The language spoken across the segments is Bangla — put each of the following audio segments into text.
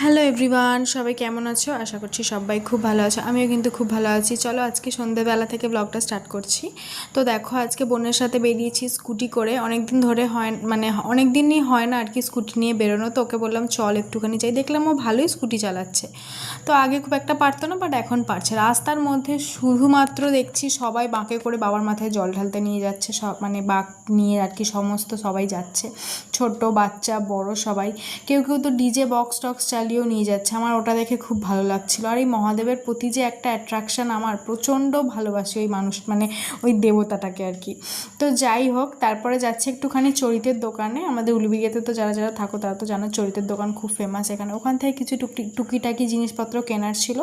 হ্যালো এভরিওয়ান, সবাই কেমন আছো? আশা করছি সবাই খুব ভালো আছো। আমিও কিন্তু খুব ভালো আছি। চলো আজকে সন্ধ্যেবেলা থেকে ব্লগটা স্টার্ট করছি। তো দেখো, আজকে বোনের সাথে বেরিয়েছি স্কুটি করে। অনেক দিন ধরে অনেক দিনই হয় না আর কি স্কুটি নিয়ে বেরোনো। তো ওকে বললাম চল একটুখানি যাই। দেখলাম ও ভালোই স্কুটি চালাচ্ছে। তো আগে খুব একটা পারতো না, বাট এখন পারছে। রাস্তার মধ্যে শুধুমাত্র দেখছি সবাই বাঁকে করে বাবার মাথায় জল ঢালতে নিয়ে যাচ্ছে। সব বাঁক নিয়ে আর কি সমস্ত সবাই যাচ্ছে, ছোট বাচ্চা বড় সবাই। কেউ কেউ তো ডিজে বক্স টক্স চালিয়েও নিয়ে যাচ্ছে। আমার ওটা দেখে খুব ভালো লাগছিল। আর এই মহাদেবের প্রতি যে একটা অ্যাট্রাকশান, আমার প্রচণ্ড ভালোবাসি ওই মানুষ, ওই দেবতাটাকে আর কি। তো যাই হোক, তারপরে যাচ্ছে একটুখানি চরিতের দোকানে। আমাদের উলুবেড়িয়াতে তো যারা যারা থাকো তারা তো জানো চরিতের দোকান খুব ফেমাস এখানে। ওখান থেকে কিছু টুকিটাকি জিনিসপত্র কেনার ছিল।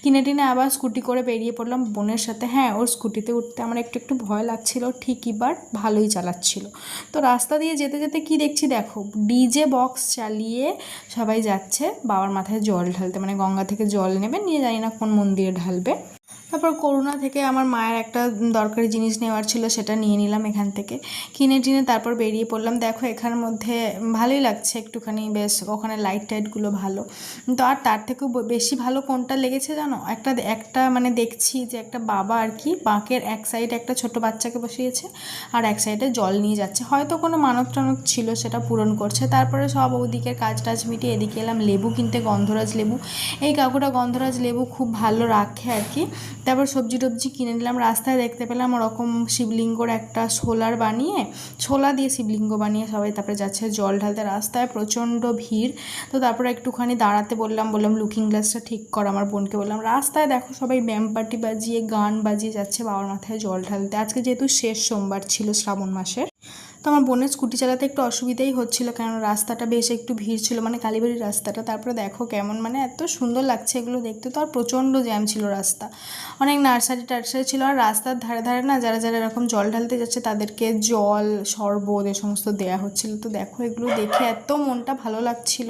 কিনে টিনে আবার স্কুটি করে বেরিয়ে পড়লাম বোনের সাথে। হ্যাঁ, ওর স্কুটিতে উঠতে আমার একটু একটু ভয় লাগছিল ঠিকই, বাট ভালোই চালাচ্ছিল। তো রাস্তা দিয়ে যেতে যেতে কি দেখছি দেখো, ডিজে বক্স চালিয়ে সবাই যাচ্ছে বাবার মাথায় জল ঢালতে, গঙ্গা থেকে জল নেবে, নিয়ে জানি না কোন মন্দিরে ঢালবে। তারপর করোনা থেকে আমার মায়ের একটা দরকারি জিনিস নেওয়ার ছিল, সেটা নিয়ে নিলাম এখান থেকে। কিনে টিনে তারপর বেরিয়ে পড়লাম। দেখো এখানের মধ্যে ভালোই লাগছে একটুখানি, বেশ ওখানে লাইট টাইটগুলো ভালো। তো আর তার থেকেও বেশি ভালো কোনটা লেগেছে জানো, একটা একটা দেখছি যে একটা বাবা আর কি বাঁকের এক সাইডে একটা ছোট বাচ্চাকে বসিয়েছে, আর এক সাইডে জল নিয়ে যাচ্ছে। হয়তো কোনো মানত টানত ছিল, সেটা পূরণ করছে। তারপরে সব ওদিকের কাজ টাজ মিটিয়ে এদিকে এলাম লেবু কিনতে, গন্ধরাজ লেবু। এই কাকুটা গন্ধরাজ লেবু খুব ভালো রাখে আর কি। তারপর সবজি টবজি কিনে নিলাম। রাস্তায় দেখতে পেলাম ওরকম শিবলিঙ্গর একটা ছোলা দিয়ে শিবলিঙ্গ বানিয়ে সবাই তারপরে যাচ্ছে জল ঢালতে। রাস্তায় প্রচণ্ড ভিড়। তো তারপরে একটুখানি দাঁড়াতে বললাম লুকিং গ্লাসটা ঠিক কর, আমার বোনকে বললাম। রাস্তায় দেখো সবাই ব্যাম পার্টি বাজিয়ে গান বাজিয়ে যাচ্ছে বাবার মাথায় জল ঢালতে। আজকে যেহেতু শেষ সোমবার ছিল শ্রাবণ মাসের, তো আমার বোনের স্কুটি চালাতে একটু অসুবিধাই হচ্ছিলো, কারণ রাস্তাটা বেশ একটু ভিড় ছিল, কালীবাড়ির রাস্তাটা। তারপরে দেখো কেমন এত সুন্দর লাগছে এগুলো দেখতে। তো আর প্রচণ্ড জ্যাম ছিল রাস্তা, অনেক নার্সারি টার্সারি ছিল। আর রাস্তার ধারে ধারে না যারা যারা এরকম জল ঢালতে যাচ্ছে তাদেরকে জল শরবত এ সমস্ত দেওয়া হচ্ছিলো। তো দেখো এগুলো দেখে এত মনটা ভালো লাগছিল,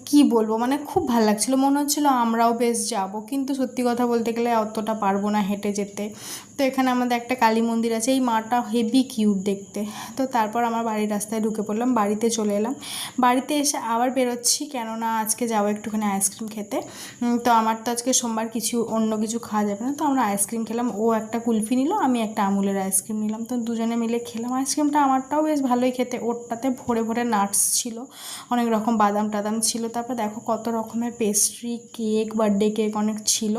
কি বলবো, খুব ভালো লাগছিলো। মনে হচ্ছিলো আমরাও বেশ যাব, কিন্তু সত্যি কথা বলতে গেলে অতটা পারবো না হেঁটে যেতে। তো এখানে আমাদের একটা কালী মন্দির আছে, এই মাটা হেভি কিউট দেখতে। তো তারপর আমার বাড়ির রাস্তায় ঢুকে পড়লাম, বাড়িতে চলে এলাম। বাড়িতে এসে আবার বেরোচ্ছি, কেননা আজকে যাবো একটুখানি আইসক্রিম খেতে। তো আমার তো আজকে সোমবার, অন্য কিছু খাওয়া যাবে না। তো আমরা আইসক্রিম খেলাম। ও একটা কুলফি নিল, আমি একটা আমুলের আইসক্রিম নিলাম। তো দুজনে মিলে খেলাম আইসক্রিমটা। আমারটাও বেশ ভালোই খেতে, ওরটাতে ভরে ভরে নাটস ছিল, অনেক রকম বাদাম টাদাম ছিল। তারপর দেখো কত রকমের পেস্ট্রি, কেক, বার্থডে কেক অনেক ছিল।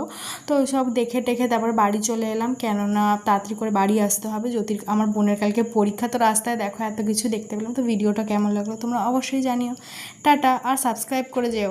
তো ওই সব দেখে টেখে তারপর বাড়ি চলে এলাম, কেননা তাড়াতাড়ি করে বাড়ি আসতে হবে। আমার বোনের কালকে পরীক্ষা। তো রাস্তায় দেখো এত কিছু দেখতে পেলাম। তো ভিডিওটা কেমন লাগলো তোমরা অবশ্যই জানিও। টাটা, আর সাবস্ক্রাইব করে যেও।